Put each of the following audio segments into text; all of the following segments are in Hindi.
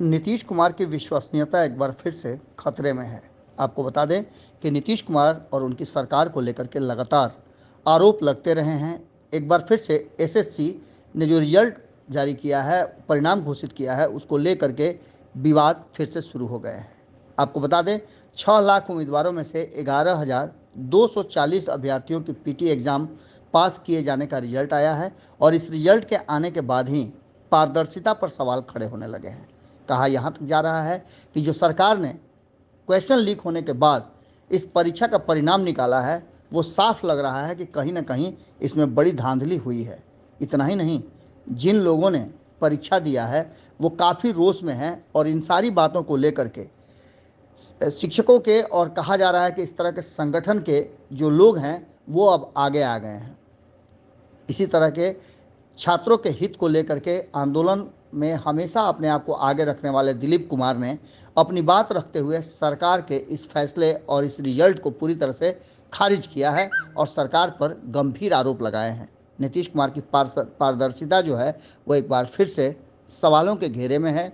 नीतीश कुमार की विश्वसनीयता एक बार फिर से खतरे में है। आपको बता दें कि नीतीश कुमार और उनकी सरकार को लेकर के लगातार आरोप लगते रहे हैं। एक बार फिर से एसएससी ने जो रिजल्ट जारी किया है, परिणाम घोषित किया है, उसको लेकर के विवाद फिर से शुरू हो गए हैं। आपको बता दें 6 लाख उम्मीदवारों में से 11,240 अभ्यर्थियों की पीटी एग्ज़ाम पास किए जाने का रिजल्ट आया है और इस रिजल्ट के आने के बाद ही पारदर्शिता पर सवाल खड़े होने लगे हैं। कहा यहाँ तक जा रहा है कि जो सरकार ने क्वेश्चन लीक होने के बाद इस परीक्षा का परिणाम निकाला है, वो साफ लग रहा है कि कहीं ना कहीं इसमें बड़ी धांधली हुई है। इतना ही नहीं, जिन लोगों ने परीक्षा दिया है वो काफ़ी रोष में हैं और इन सारी बातों को लेकर के शिक्षकों के और कहा जा रहा है कि इस तरह के संगठन के जो लोग हैं वो अब आगे आ गए हैं। इसी तरह के छात्रों के हित को लेकर के आंदोलन में हमेशा अपने आप को आगे रखने वाले दिलीप कुमार ने अपनी बात रखते हुए सरकार के इस फैसले और इस रिजल्ट को पूरी तरह से खारिज किया है और सरकार पर गंभीर आरोप लगाए हैं। नीतीश कुमार की पारदर्शिता जो है वो एक बार फिर से सवालों के घेरे में है।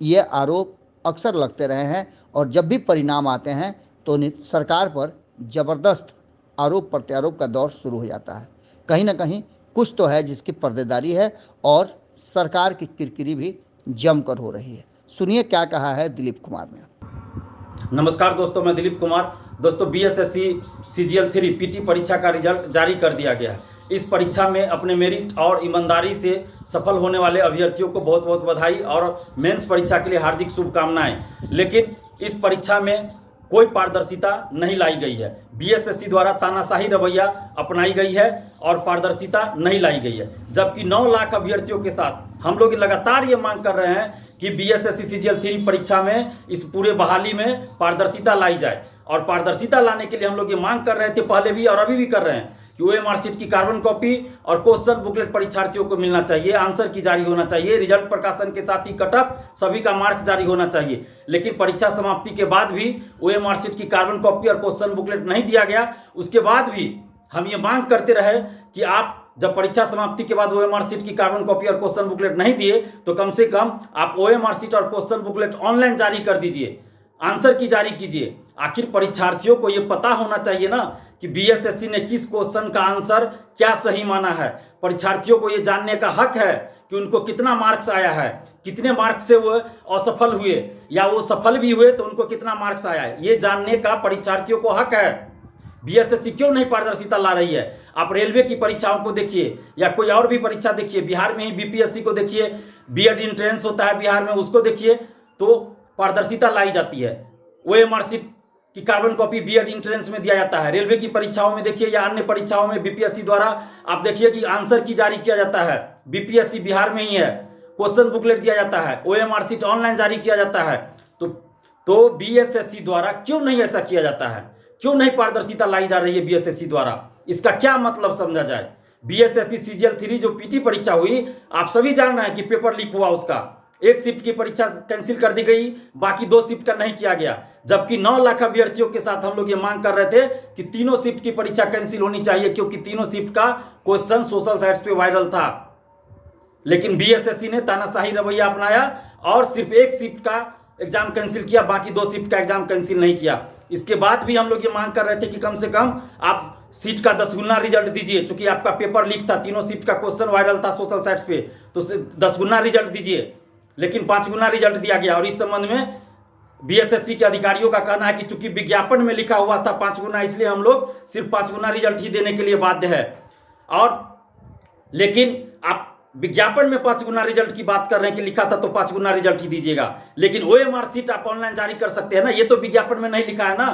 ये आरोप अक्सर लगते रहे हैं और जब भी परिणाम आते हैं तो सरकार पर ज़बरदस्त आरोप प्रत्यारोप का दौर शुरू हो जाता है। कहीं ना कहीं कुछ तो है जिसकी पर्देदारी है और सरकार की किरकिरी भी जमकर हो रही है। सुनिए क्या कहा है दिलीप कुमार ने। नमस्कार दोस्तों, मैं दिलीप कुमार। दोस्तों, बीएसएससी CGL 3 पीटी परीक्षा का रिजल्ट जारी कर दिया गया है। इस परीक्षा में अपने मेरिट और ईमानदारी से सफल होने वाले अभ्यर्थियों को बहुत बहुत बधाई और मेंस परीक्षा के लिए हार्दिक शुभकामनाएं। लेकिन इस परीक्षा में कोई पारदर्शिता नहीं लाई गई है। बीएसएससी द्वारा तानाशाही रवैया अपनाई गई है और पारदर्शिता नहीं लाई गई है। जबकि 9 लाख अभ्यर्थियों के साथ हम लोग लगातार ये मांग कर रहे हैं कि बीएसएससी CGL 3 परीक्षा में इस पूरे बहाली में पारदर्शिता लाई जाए। और पारदर्शिता लाने के लिए हम लोग ये मांग कर रहे थे पहले भी और अभी भी कर रहे हैं कि OMR शीट की कार्बन कॉपी और क्वेश्चन बुकलेट परीक्षार्थियों को मिलना चाहिए, आंसर की जारी होना चाहिए, रिजल्ट प्रकाशन के साथ ही कटअप सभी का मार्क्स जारी होना चाहिए। लेकिन परीक्षा समाप्ति के बाद भी OMR शीट की कार्बन कॉपी और क्वेश्चन बुकलेट नहीं दिया गया। उसके बाद भी हम ये मांग करते रहे कि आप जब परीक्षा समाप्ति के बाद OMR शीट की कार्बन कॉपी और क्वेश्चन बुकलेट नहीं दिए तो कम से कम आप OMR शीट और क्वेश्चन बुकलेट ऑनलाइन जारी कर दीजिए, आंसर की जारी कीजिए। आखिर परीक्षार्थियों को ये पता होना चाहिए ना कि बीएसएससी ने किस क्वेश्चन का आंसर क्या सही माना है। परीक्षार्थियों को ये जानने का हक है कि उनको कितना मार्क्स आया है, कितने मार्क्स से वो असफल हुए या वो सफल भी हुए तो उनको कितना मार्क्स आया है, ये जानने का परीक्षार्थियों को हक है। बीएसएससी क्यों नहीं पारदर्शिता ला रही है? आप रेलवे की परीक्षाओं को देखिए या कोई और भी परीक्षा देखिए, बिहार में ही बीपीएससी को देखिए, बीएड एंट्रेंस होता है बिहार में, उसको देखिए तो पारदर्शिता लाई जाती है। OMR शीट की कार्बन कॉपी बीएड एंट्रेंस में दिया जाता है। रेलवे की परीक्षाओं में देखिए या अन्य परीक्षाओं में बीपीएससी द्वारा आप देखिए कि आंसर की जारी किया जाता है। बीपीएससी बिहार में ही है, क्वेश्चन बुकलेट दिया जाता है, OMR शीट ऑनलाइन जारी किया जाता है। तो बीएसएससी द्वारा क्यों नहीं ऐसा किया जाता है? क्यों नहीं पारदर्शिता लाई जा रही है बीएसएससी द्वारा? इसका क्या मतलब समझा जाए? बीएसएससी CGL 3 जो पीटी परीक्षा हुई, आप सभी जान रहे हैं कि पेपर लीक हुआ, उसका एक शिफ्ट की परीक्षा कैंसिल कर दी गई, बाकी 2 शिफ्ट का नहीं किया गया। जबकि 9 लाख अभ्यर्थियों के साथ हम लोग ये मांग कर रहे थे कि तीनों शिफ्ट की परीक्षा कैंसिल होनी चाहिए क्योंकि तीनों शिफ्ट का क्वेश्चन सोशल साइट्स पे वायरल था। लेकिन बीएसएससी ने तानाशाही रवैया अपनाया और सिर्फ एक शिफ्ट का एग्जाम कैंसिल किया, बाकी 2 शिफ्ट का एग्जाम कैंसिल नहीं किया। इसके बाद भी हम लोग ये मांग कर रहे थे कि कम से कम आप सीट का 10 गुना रिजल्ट दीजिए, क्योंकि आपका पेपर लीक था, तीनों शिफ्ट का क्वेश्चन वायरल था सोशल साइट्स पे, तो 10 गुना रिजल्ट दीजिए। लेकिन 5 गुना रिजल्ट दिया गया और इस संबंध में बीएसएससी के अधिकारियों का कहना है कि चूंकि विज्ञापन में लिखा हुआ था 5 गुना, इसलिए हम लोग सिर्फ 5 गुना रिजल्ट ही देने के लिए बाध्य है। और लेकिन आप विज्ञापन में 5 गुना रिजल्ट की बात कर रहे हैं कि लिखा था तो 5 गुना रिजल्ट ही दीजिएगा। लेकिन OMR शीट आप ऑनलाइन जारी कर सकते हैं ना, ये तो विज्ञापन में नहीं लिखा है ना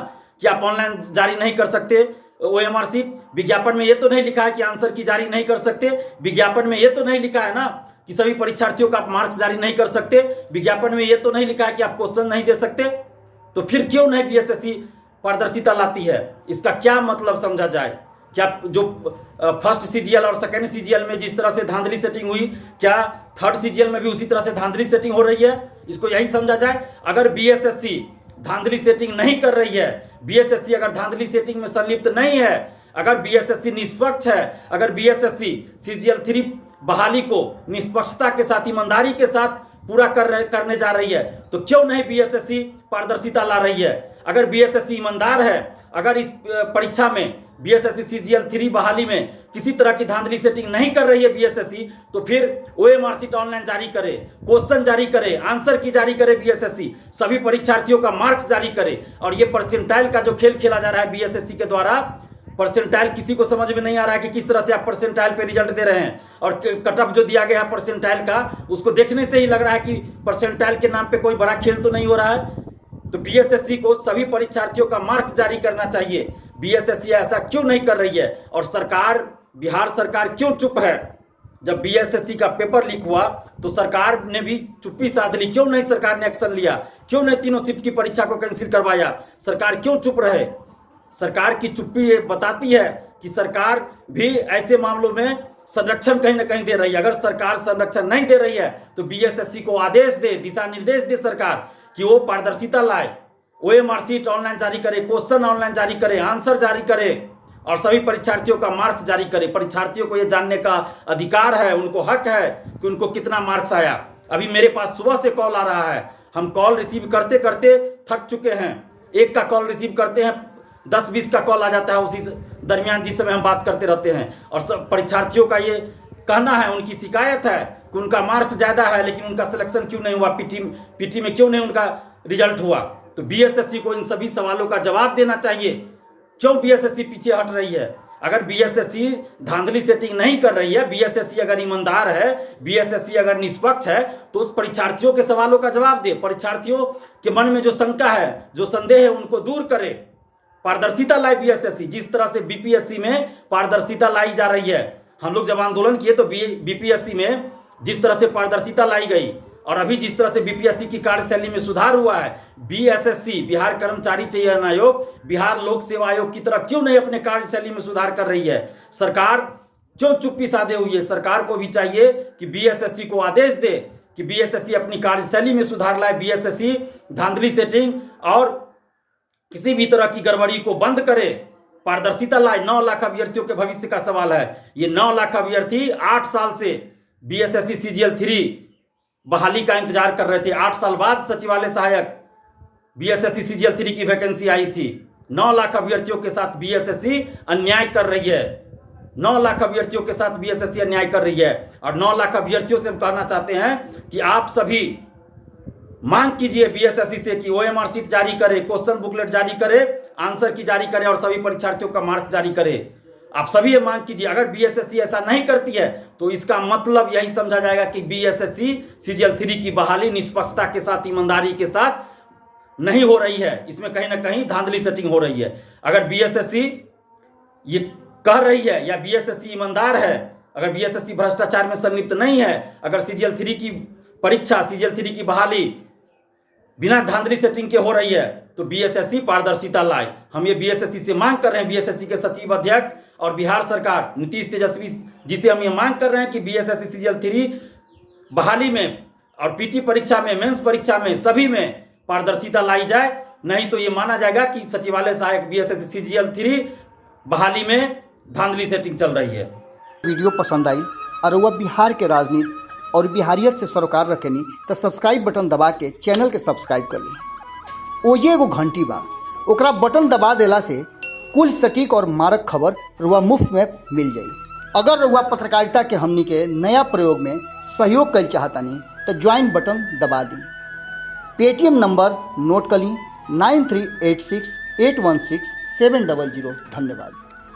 कि आप ऑनलाइन जारी नहीं कर सकते। OMR शीट विज्ञापन में ये तो नहीं लिखा है कि आंसर की जारी नहीं कर सकते। विज्ञापन में ये तो नहीं लिखा है ना कि सभी परीक्षार्थियों का आप मार्क्स जारी नहीं कर सकते। विज्ञापन में ये तो नहीं लिखा है कि आप क्वेश्चन नहीं दे सकते। तो फिर क्यों नहीं बीएसएससी पारदर्शिता लाती है? इसका क्या मतलब समझा जाए? क्या जो फर्स्ट CGL और सेकेंड CGL में जिस तरह से धांधली सेटिंग हुई, क्या थर्ड CGL में भी उसी तरह से धांधली सेटिंग हो रही है? इसको यही समझा जाए। अगर बीएसएससी धांधली सेटिंग नहीं कर रही है, बीएसएससी अगर धांधली सेटिंग में संलिप्त नहीं है, अगर बीएसएससी निष्पक्ष है, अगर बीएसएससी CGL 3 बहाली को निष्पक्षता के साथ, ईमानदारी के साथ पूरा करने जा रही है, तो क्यों नहीं बीएसएससी पारदर्शिता ला रही है? अगर बीएसएससी ईमानदार है, अगर इस परीक्षा में बीएसएससी सीजीएल 3 बहाली में किसी तरह की धांधली सेटिंग नहीं कर रही है बीएसएससी, तो फिर ओएमआर शीट ऑनलाइन जारी करे, क्वेश्चन जारी करे, आंसर की जारी करे बीएसएससी, सभी परीक्षार्थियों का मार्क्स जारी करे। और ये परसेंटाइल का जो खेल खेला जा रहा है बीएसएससी के द्वारा, परसेंटाइल किसी को समझ में नहीं आ रहा है कि किस तरह से आप परसेंटाइल पे रिजल्ट दे रहे हैं। और कट ऑफ जो दिया गया है परसेंटाइल का, उसको देखने से ही लग रहा है कि परसेंटाइल के नाम पे कोई बड़ा खेल तो नहीं हो रहा है। तो बीएसएससी को सभी परीक्षार्थियों का मार्क्स जारी करना चाहिए। बीएसएससी ऐसा क्यों नहीं कर रही है? और सरकार, बिहार सरकार क्यों चुप है? जब बीएसएससी का पेपर लीक हुआ तो सरकार ने भी चुप्पी साध ली। क्यों नहीं सरकार ने एक्शन लिया? क्यों नहीं तीनों शिफ्ट की परीक्षा को कैंसिल करवाया? सरकार क्यों चुप रहे? सरकार की चुप्पी ये बताती है कि सरकार भी ऐसे मामलों में संरक्षण कहीं ना कहीं दे रही है। अगर सरकार संरक्षण नहीं दे रही है तो बीएसएससी को आदेश दे, दिशा निर्देश दे सरकार कि वो पारदर्शिता लाए, ओएमआर शीट ऑनलाइन जारी करे, क्वेश्चन ऑनलाइन जारी करे, आंसर जारी करे और सभी परीक्षार्थियों का मार्क्स जारी करे। परीक्षार्थियों को ये जानने का अधिकार है, उनको हक है कि उनको कितना मार्क्स आया। अभी मेरे पास सुबह से कॉल आ रहा है, हम कॉल रिसीव करते करते थक चुके हैं। एक का कॉल रिसीव करते हैं, 10-20 का कॉल आ जाता है उसी दरमियान जिस समय हम बात करते रहते हैं। और सब परीक्षार्थियों का ये कहना है, उनकी शिकायत है कि उनका मार्क्स ज़्यादा है लेकिन उनका सिलेक्शन क्यों नहीं हुआ, पीटी में क्यों नहीं उनका रिजल्ट हुआ। तो बीएसएससी को इन सभी सवालों का जवाब देना चाहिए। क्यों बीएसएससी पीछे हट रही है? अगर बीएसएससी धांधली सेटिंग नहीं कर रही है, बीएसएससी अगर ईमानदार है, बीएसएससी अगर निष्पक्ष है, तो उस परीक्षार्थियों के सवालों का जवाब दे। परीक्षार्थियों के मन में जो शंका है, जो संदेह है, उनको दूर करे। पारदर्शिता लाई बीएसएससी, जिस तरह से बीपीएससी में पारदर्शिता लाई जा रही है। हम लोग जब आंदोलन किए तो बीपीएससी में जिस तरह से पारदर्शिता लाई गई और अभी जिस तरह से बीपीएससी की कार्यशैली में सुधार हुआ है, बीएसएससी, बिहार कर्मचारी चयन आयोग, बिहार लोक सेवा आयोग की तरह क्यों नहीं अपने कार्यशैली में सुधार कर रही है? सरकार क्यों चुप्पी साधे हुई है? सरकार को भी चाहिए कि बीएसएससी को आदेश दे कि बीएसएससी अपनी कार्यशैली में सुधार लाए, बीएसएससी धांधली सेटिंग और किसी भी तरह की गड़बड़ी को बंद करे, पारदर्शिता लाए। 9 लाख अभ्यर्थियों के भविष्य का सवाल है। ये 9 लाख अभ्यर्थी 8 साल से बीएसएससी सीजीएल 3 बहाली का इंतजार कर रहे थे। 8 साल बाद सचिवालय सहायक बीएसएससी सीजीएल 3 की वैकेंसी आई थी। 9 लाख अभ्यर्थियों के साथ बीएसएससी अन्याय कर रही है। 9 लाख अभ्यर्थियों के साथ बीएसएससी अन्याय कर रही है। और 9 लाख अभ्यर्थियों से हम कहना चाहते हैं कि आप सभी मांग कीजिए बीएसएससी से कि ओएमआर शीट जारी करे, क्वेश्चन बुकलेट जारी करे, आंसर की जारी करे और सभी परीक्षार्थियों का मार्क्स जारी करे। आप सभी ये मांग कीजिए। अगर बीएसएससी ऐसा नहीं करती है तो इसका मतलब यही समझा जाएगा कि बीएसएससी सीजीएल 3 की बहाली निष्पक्षता के साथ, ईमानदारी के साथ नहीं हो रही है। इसमें कहीं ना कहीं धांधली सेटिंग हो रही है। अगर बीएसएससी ये कह रही है या बीएसएससी ईमानदार है, अगर बीएसएससी भ्रष्टाचार में संलिप्त नहीं है, अगर सीजीएल 3 की परीक्षा, सीजीएल 3 की बहाली बिना धांधली सेटिंग के हो रही है, तो बीएसएससी पारदर्शिता लाए। हम ये बीएसएससी से मांग कर रहे हैं, बीएसएससी के सचिव अध्यक्ष और बिहार सरकार नीतीश तेजस्वी जी से हम ये मांग कर रहे हैं कि बीएसएससी सीजीएल 3 बहाली में और पीटी परीक्षा में, मेंस परीक्षा में, सभी में पारदर्शिता लाई जाए। नहीं तो ये माना जाएगा कि सचिवालय सहायक बीएसएससी सीजीएल 3 बहाली में धांधली सेटिंग चल रही है। वीडियो पसंद आई और वह बिहार के राजनीति और बिहारियत से सरोकार रखेनी तो सब्सक्राइब बटन दबा के चैनल के सब्सक्राइब कर ली। ओजे एगो घंटी बा, ओकरा बटन दबा देला से कुल सटीक और मारक खबर रुआ मुफ्त में मिल जाई। अगर रुआ पत्रकारिता के हमनी के नया प्रयोग में सहयोग कर चाहतानी तो ज्वाइन बटन दबा दी। पेटीएम नंबर नोट कर ली 9386816700। धन्यवाद।